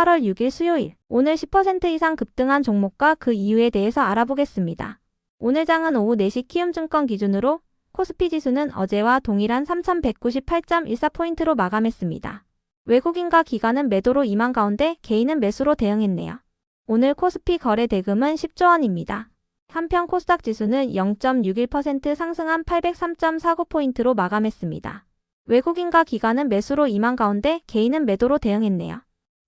8월 6일 수요일, 오늘 10% 이상 급등한 종목과 그 이유에 대해서 알아보겠습니다. 오늘 장은 오후 4시 키움증권 기준으로 코스피 지수는 어제와 동일한 3198.14포인트로 마감했습니다. 외국인과 기관은 매도로 임한 가운데 개인은 매수로 대응했네요. 오늘 코스피 거래 대금은 10조 원입니다. 한편 코스닥 지수는 0.61% 상승한 803.49포인트로 마감했습니다. 외국인과 기관은 매수로 임한 가운데 개인은 매도로 대응했네요.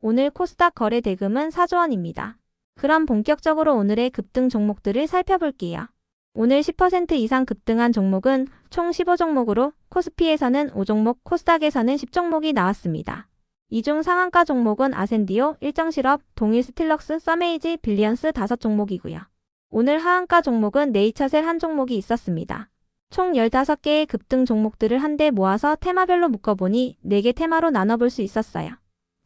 오늘 코스닥 거래 대금은 4조 원입니다. 그럼 본격적으로 오늘의 급등 종목들을 살펴볼게요. 오늘 10% 이상 급등한 종목은 총 15종목으로 코스피에서는 5종목, 코스닥에서는 10종목이 나왔습니다. 이 중 상한가 종목은 아센디오, 일정실업, 동일스틸럭스, 서메이지, 빌리언스 5종목이고요. 오늘 하한가 종목은 네이처셀 1종목이 있었습니다. 총 15개의 급등 종목들을 한데 모아서 테마별로 묶어보니 4개 테마로 나눠볼 수 있었어요.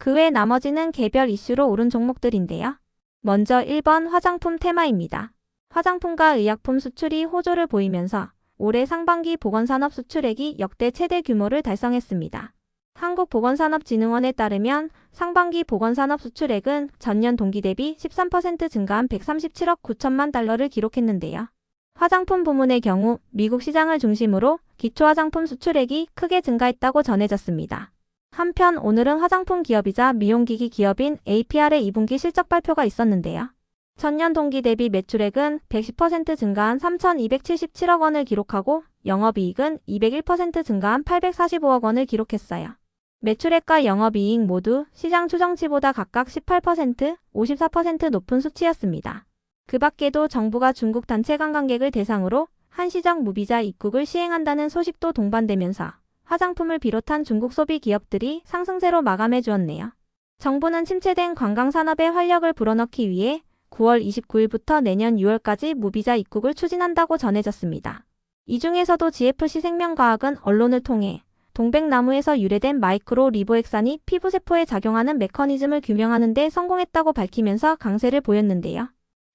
그 외 나머지는 개별 이슈로 오른 종목들인데요. 먼저 1번 화장품 테마입니다. 화장품과 의약품 수출이 호조를 보이면서 올해 상반기 보건산업 수출액이 역대 최대 규모를 달성했습니다. 한국보건산업진흥원에 따르면 상반기 보건산업 수출액은 전년 동기 대비 13% 증가한 137억 9천만 달러를 기록했는데요. 화장품 부문의 경우 미국 시장을 중심으로 기초화장품 수출액이 크게 증가했다고 전해졌습니다. 한편 오늘은 화장품 기업이자 미용기기 기업인 APR의 2분기 실적 발표가 있었는데요. 전년 동기 대비 매출액은 110% 증가한 3,277억 원을 기록하고 영업이익은 201% 증가한 845억 원을 기록했어요. 매출액과 영업이익 모두 시장 추정치보다 각각 18%, 54% 높은 수치였습니다. 그 밖에도 정부가 중국 단체 관광객을 대상으로 한시적 무비자 입국을 시행한다는 소식도 동반되면서 화장품을 비롯한 중국 소비 기업들이 상승세로 마감해 주었네요. 정부는 침체된 관광산업에 활력을 불어넣기 위해 9월 29일부터 내년 6월까지 무비자 입국을 추진한다고 전해졌습니다. 이 중에서도 GFC 생명과학은 언론을 통해 동백나무에서 유래된 마이크로 리보액산이 피부세포에 작용하는 메커니즘을 규명하는 데 성공했다고 밝히면서 강세를 보였는데요.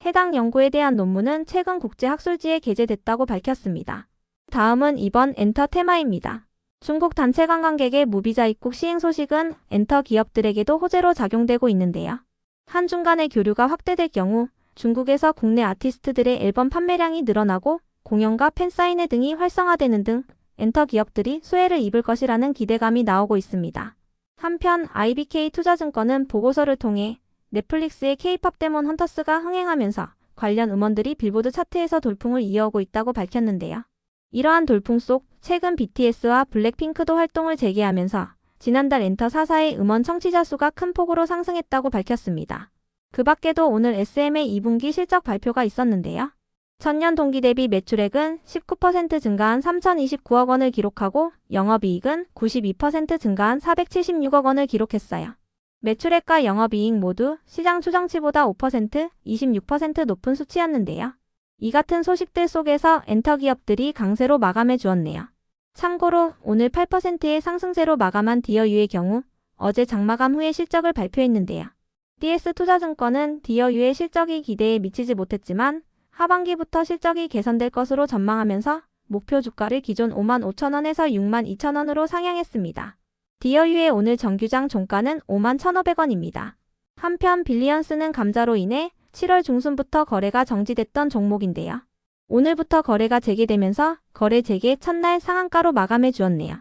해당 연구에 대한 논문은 최근 국제학술지에 게재됐다고 밝혔습니다. 다음은 이번 엔터 테마입니다. 중국 단체 관광객의 무비자 입국 시행 소식은 엔터 기업들에게도 호재로 작용되고 있는데요. 한중 간의 교류가 확대될 경우 중국에서 국내 아티스트들의 앨범 판매량이 늘어나고 공연과 팬사인회 등이 활성화되는 등 엔터 기업들이 수혜를 입을 것이라는 기대감이 나오고 있습니다. 한편 IBK투자증권은 보고서를 통해 넷플릭스의 K-팝 데몬 헌터스가 흥행하면서 관련 음원들이 빌보드 차트에서 돌풍을 이어오고 있다고 밝혔는데요. 이러한 돌풍 속 최근 BTS와 블랙핑크도 활동을 재개하면서 지난달 엔터 4사의 음원 청취자 수가 큰 폭으로 상승했다고 밝혔습니다. 그 밖에도 오늘 SM의 2분기 실적 발표가 있었는데요. 전년 동기 대비 매출액은 19% 증가한 3,029억 원을 기록하고 영업이익은 92% 증가한 476억 원을 기록했어요. 매출액과 영업이익 모두 시장 추정치보다 5%, 26% 높은 수치였는데요. 이 같은 소식들 속에서 엔터 기업들이 강세로 마감해 주었네요. 참고로 오늘 8%의 상승세로 마감한 디어유의 경우 어제 장마감 후에 실적을 발표했는데요. DS투자증권은 디어유의 실적이 기대에 미치지 못했지만 하반기부터 실적이 개선될 것으로 전망하면서 목표 주가를 기존 55,000원에서 62,000원으로 상향했습니다. 디어유의 오늘 정규장 종가는 51,500원입니다. 한편 빌리언스는 감자로 인해 7월 중순부터 거래가 정지됐던 종목인데요. 오늘부터 거래가 재개되면서 거래 재개 첫날 상한가로 마감해 주었네요.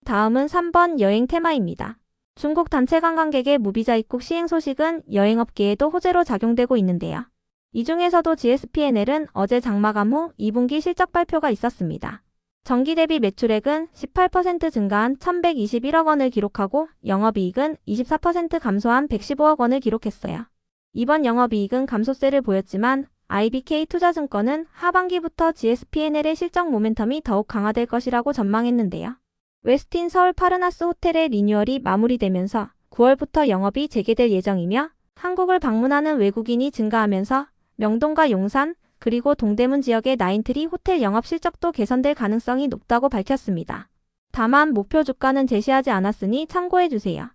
다음은 3번 여행 테마입니다. 중국 단체 관광객의 무비자 입국 시행 소식은 여행업계에도 호재로 작용되고 있는데요. 이 중에서도 GSPNL은 어제 장마감 후 2분기 실적 발표가 있었습니다. 전기 대비 매출액은 18% 증가한 1,121억 원을 기록하고 영업이익은 24% 감소한 115억 원을 기록했어요. 이번 영업이익은 감소세를 보였지만 IBK투자증권은 하반기부터 GSPNL의 실적 모멘텀이 더욱 강화될 것이라고 전망했는데요. 웨스틴 서울 파르나스 호텔의 리뉴얼이 마무리되면서 9월부터 영업이 재개될 예정이며 한국을 방문하는 외국인이 증가하면서 명동과 용산, 그리고 동대문 지역의 나인트리 호텔 영업 실적도 개선될 가능성이 높다고 밝혔습니다. 다만 목표 주가는 제시하지 않았으니 참고해주세요.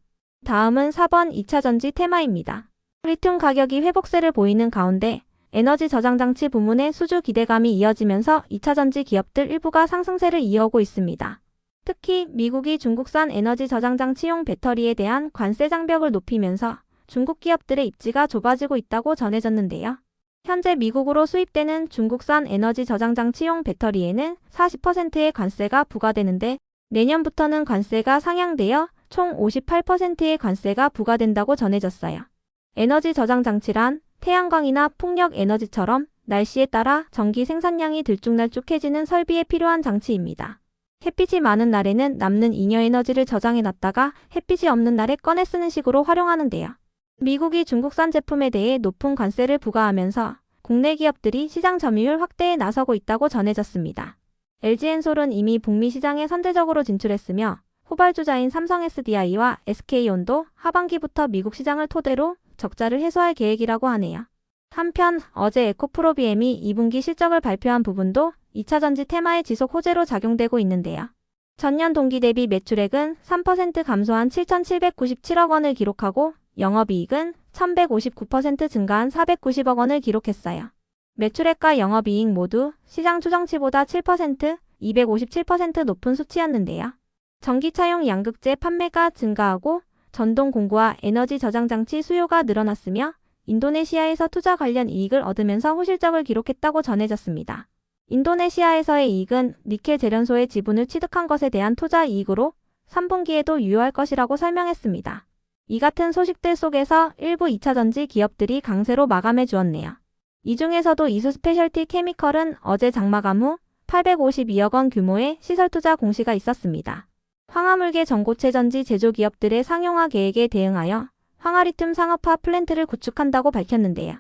다음은 4번 2차전지 테마입니다. 리튬 가격이 회복세를 보이는 가운데 에너지 저장장치 부문의 수주 기대감이 이어지면서 2차전지 기업들 일부가 상승세를 이어오고 있습니다. 특히 미국이 중국산 에너지 저장장치용 배터리에 대한 관세 장벽을 높이면서 중국 기업들의 입지가 좁아지고 있다고 전해졌는데요. 현재 미국으로 수입되는 중국산 에너지 저장 장치용 배터리에는 40%의 관세가 부과되는데 내년부터는 관세가 상향되어 총 58%의 관세가 부과된다고 전해졌어요. 에너지 저장 장치란 태양광이나 풍력 에너지처럼 날씨에 따라 전기 생산량이 들쭉날쭉해지는 설비에 필요한 장치입니다. 햇빛이 많은 날에는 남는 잉여 에너지를 저장해놨다가 햇빛이 없는 날에 꺼내 쓰는 식으로 활용하는데요. 미국이 중국산 제품에 대해 높은 관세를 부과하면서 국내 기업들이 시장 점유율 확대에 나서고 있다고 전해졌습니다. LG엔솔은 이미 북미 시장에 선제적으로 진출했으며 후발주자인 삼성 SDI와 SK온도 하반기부터 미국 시장을 토대로 적자를 해소할 계획이라고 하네요. 한편 어제 에코프로비엠이 2분기 실적을 발표한 부분도 2차전지 테마의 지속 호재로 작용되고 있는데요. 전년 동기 대비 매출액은 3% 감소한 7,797억 원을 기록하고 영업이익은 1,159% 증가한 490억 원을 기록했어요. 매출액과 영업이익 모두 시장 추정치보다 7%, 257% 높은 수치였는데요. 전기차용 양극재 판매가 증가하고 전동 공구와 에너지 저장 장치 수요가 늘어났으며 인도네시아에서 투자 관련 이익을 얻으면서 호실적을 기록했다고 전해졌습니다. 인도네시아에서의 이익은 니켈 재련소의 지분을 취득한 것에 대한 투자 이익으로 3분기에도 유효할 것이라고 설명했습니다. 이 같은 소식들 속에서 일부 2차전지 기업들이 강세로 마감해 주었네요. 이 중에서도 이수스페셜티 케미컬은 어제 장마감 후 852억 원 규모의 시설투자 공시가 있었습니다. 황화물계 전고체 전지 제조기업들의 상용화 계획에 대응하여 황화리튬 상업화 플랜트를 구축한다고 밝혔는데요.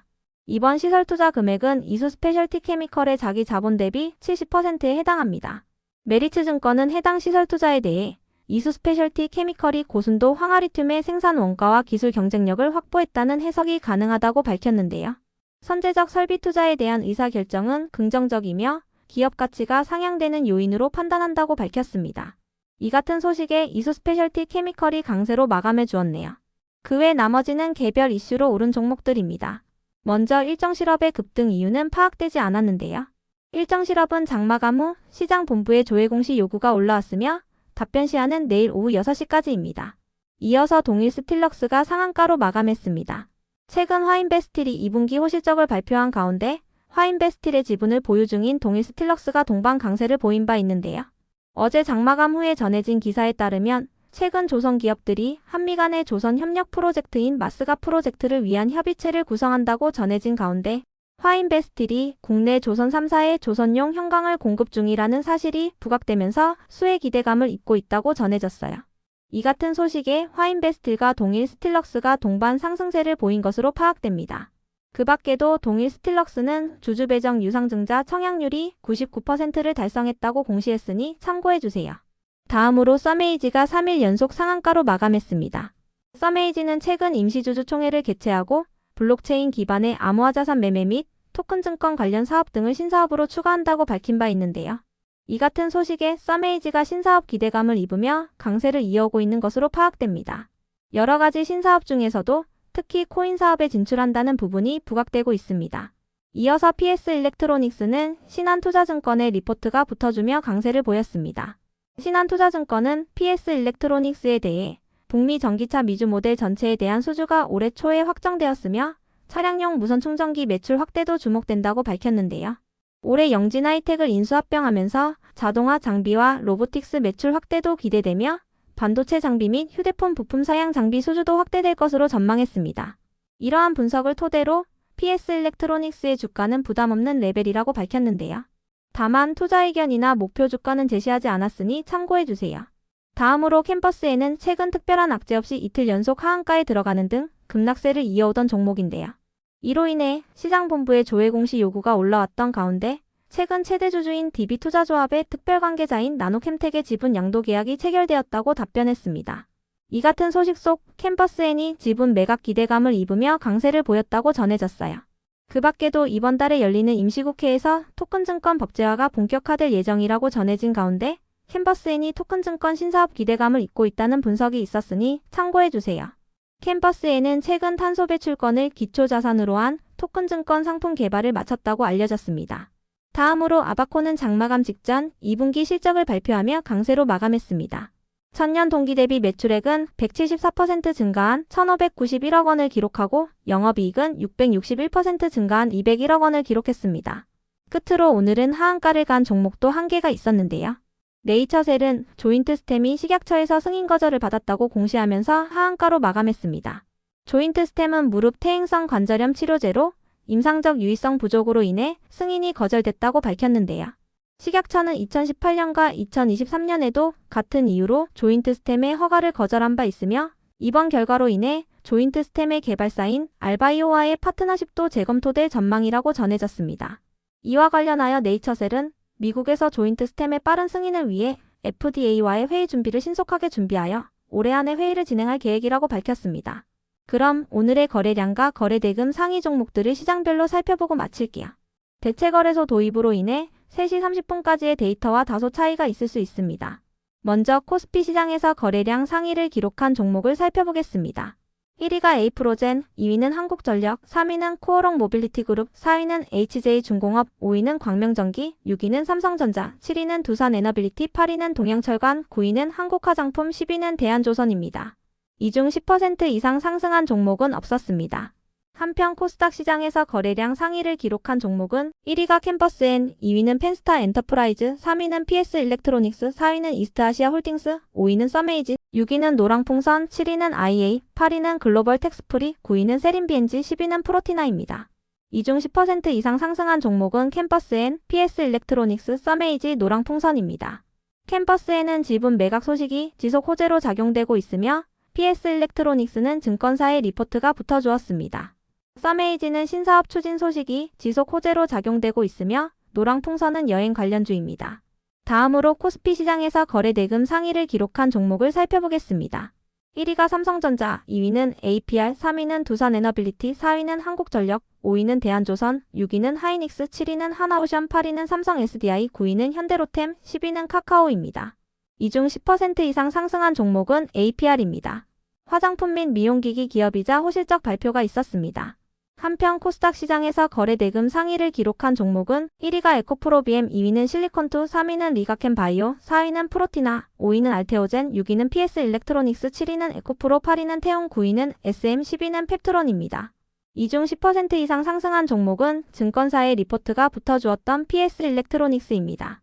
이번 시설투자 금액은 이수스페셜티 케미컬의 자기 자본 대비 70%에 해당합니다. 메리츠증권은 해당 시설투자에 대해 이수스페셜티 케미컬이 고순도 황화리튬의 생산 원가와 기술 경쟁력을 확보했다는 해석이 가능하다고 밝혔는데요. 선제적 설비 투자에 대한 의사결정은 긍정적이며 기업 가치가 상향되는 요인으로 판단한다고 밝혔습니다. 이 같은 소식에 이수스페셜티 케미컬이 강세로 마감해 주었네요. 그 외 나머지는 개별 이슈로 오른 종목들입니다. 먼저 일정실업의 급등 이유는 파악되지 않았는데요. 일정실업은 장마감 후 시장 본부의 조회 공시 요구가 올라왔으며 답변 시한은 내일 오후 6시까지입니다. 이어서 동일 스틸럭스가 상한가로 마감했습니다. 최근 화인베스틸이 2분기 호실적을 발표한 가운데 화인베스틸의 지분을 보유 중인 동일 스틸럭스가 동반 강세를 보인 바 있는데요. 어제 장마감 후에 전해진 기사에 따르면 최근 조선 기업들이 한미 간의 조선 협력 프로젝트인 마스가 프로젝트를 위한 협의체를 구성한다고 전해진 가운데 화인베스틸이 국내 조선 3사에 조선용 형광을 공급 중이라는 사실이 부각되면서 수혜 기대감을 입고 있다고 전해졌어요. 이 같은 소식에 화인베스틸과 동일 스틸럭스가 동반 상승세를 보인 것으로 파악됩니다. 그 밖에도 동일 스틸럭스는 주주 배정 유상증자 청약률이 99%를 달성했다고 공시했으니 참고해주세요. 다음으로 썸에이지가 3일 연속 상한가로 마감했습니다. 썸에이지는 최근 임시주주총회를 개최하고 블록체인 기반의 암호화자산 매매 및 토큰 증권 관련 사업 등을 신사업으로 추가한다고 밝힌 바 있는데요. 이 같은 소식에 썸에이지가 신사업 기대감을 입으며 강세를 이어오고 있는 것으로 파악됩니다. 여러 가지 신사업 중에서도 특히 코인 사업에 진출한다는 부분이 부각되고 있습니다. 이어서 PS일렉트로닉스는 신한투자증권의 리포트가 붙어주며 강세를 보였습니다. 신한투자증권은 PS일렉트로닉스에 대해 북미 전기차 미주 모델 전체에 대한 수주가 올해 초에 확정되었으며 차량용 무선 충전기 매출 확대도 주목된다고 밝혔는데요. 올해 영진하이텍을 인수합병하면서 자동화 장비와 로보틱스 매출 확대도 기대되며 반도체 장비 및 휴대폰 부품 사양 장비 수주도 확대될 것으로 전망했습니다. 이러한 분석을 토대로 PS일렉트로닉스의 주가는 부담없는 레벨이라고 밝혔는데요. 다만 투자 의견이나 목표 주가는 제시하지 않았으니 참고해주세요. 다음으로 캠퍼스에는 최근 특별한 악재 없이 이틀 연속 하한가에 들어가는 등 급락세를 이어오던 종목인데요. 이로 인해 시장본부의 조회 공시 요구가 올라왔던 가운데 최근 최대 주주인 DB투자조합의 특별관계자인 나노캠텍의 지분 양도 계약이 체결되었다고 답변했습니다. 이 같은 소식 속 캠퍼스N이 지분 매각 기대감을 입으며 강세를 보였다고 전해졌어요. 그 밖에도 이번 달에 열리는 임시국회에서 토큰증권 법제화가 본격화될 예정이라고 전해진 가운데 캠퍼스N이 토큰증권 신사업 기대감을 입고 있다는 분석이 있었으니 참고해주세요. 캠퍼스N은 최근 탄소 배출권을 기초자산으로 한 토큰증권 상품 개발을 마쳤다고 알려졌습니다. 다음으로 아바코는 장마감 직전 2분기 실적을 발표하며 강세로 마감했습니다. 전년 동기 대비 매출액은 174% 증가한 1,591억 원을 기록하고 영업이익은 661% 증가한 201억 원을 기록했습니다. 끝으로 오늘은 하한가를 간 종목도 한 개가 있었는데요. 네이처셀은 조인트스템이 식약처에서 승인 거절을 받았다고 공시하면서 하한가로 마감했습니다. 조인트스템은 무릎 퇴행성 관절염 치료제로 임상적 유의성 부족으로 인해 승인이 거절됐다고 밝혔는데요. 식약처는 2018년과 2023년에도 같은 이유로 조인트스템의 허가를 거절한 바 있으며 이번 결과로 인해 조인트스템의 개발사인 알바이오와의 파트너십도 재검토될 전망이라고 전해졌습니다. 이와 관련하여 네이처셀은 미국에서 조인트스템의 빠른 승인을 위해 FDA와의 회의 준비를 신속하게 준비하여 올해 안에 회의를 진행할 계획이라고 밝혔습니다. 그럼 오늘의 거래량과 거래대금 상위 종목들을 시장별로 살펴보고 마칠게요. 대체거래소 도입으로 인해 3시 30분까지의 데이터와 다소 차이가 있을 수 있습니다. 먼저 코스피 시장에서 거래량 상위를 기록한 종목을 살펴보겠습니다. 1위가 에이프로젠, 2위는 한국전력, 3위는 코어롱 모빌리티그룹, 4위는 HJ중공업, 5위는 광명전기, 6위는 삼성전자, 7위는 두산에너빌리티, 8위는 동양철관, 9위는 한국화장품, 10위는 대한조선입니다. 이 중 10% 이상 상승한 종목은 없었습니다. 한편 코스닥 시장에서 거래량 상위를 기록한 종목은 1위가 캠퍼스N, 2위는 펜스타 엔터프라이즈, 3위는 PS일렉트로닉스, 4위는 이스트아시아홀딩스, 5위는 써메이지, 6위는 노랑풍선, 7위는 IA, 8위는 글로벌 텍스프리, 9위는 세린비엔지, 10위는 프로티나입니다. 이 중 10% 이상 상승한 종목은 캠퍼스N, PS일렉트로닉스, 써메이지, 노랑풍선입니다. 캠퍼스N은 지분 매각 소식이 지속 호재로 작용되고 있으며 PS일렉트로닉스는 증권사의 리포트가 붙어주었습니다. 써메이지는 신사업 추진 소식이 지속 호재로 작용되고 있으며 노랑풍선은 여행 관련주입니다. 다음으로 코스피 시장에서 거래대금 상위를 기록한 종목을 살펴보겠습니다. 1위가 삼성전자, 2위는 APR, 3위는 두산에너빌리티, 4위는 한국전력, 5위는 대한조선, 6위는 하이닉스, 7위는 하나오션, 8위는 삼성 SDI, 9위는 현대로템, 10위는 카카오입니다. 이 중 10% 이상 상승한 종목은 APR입니다. 화장품 및 미용기기 기업이자 호실적 발표가 있었습니다. 한편 코스닥 시장에서 거래대금 상위를 기록한 종목은 1위가 에코프로비엠, 2위는 실리콘투, 3위는 리가캠바이오, 4위는 프로티나, 5위는 알테오젠, 6위는 PS일렉트로닉스, 7위는 에코프로, 8위는 태움, 9위는 SM, 10위는 펩트론입니다. 이 중 10% 이상 상승한 종목은 증권사의 리포트가 붙어주었던 PS일렉트로닉스입니다.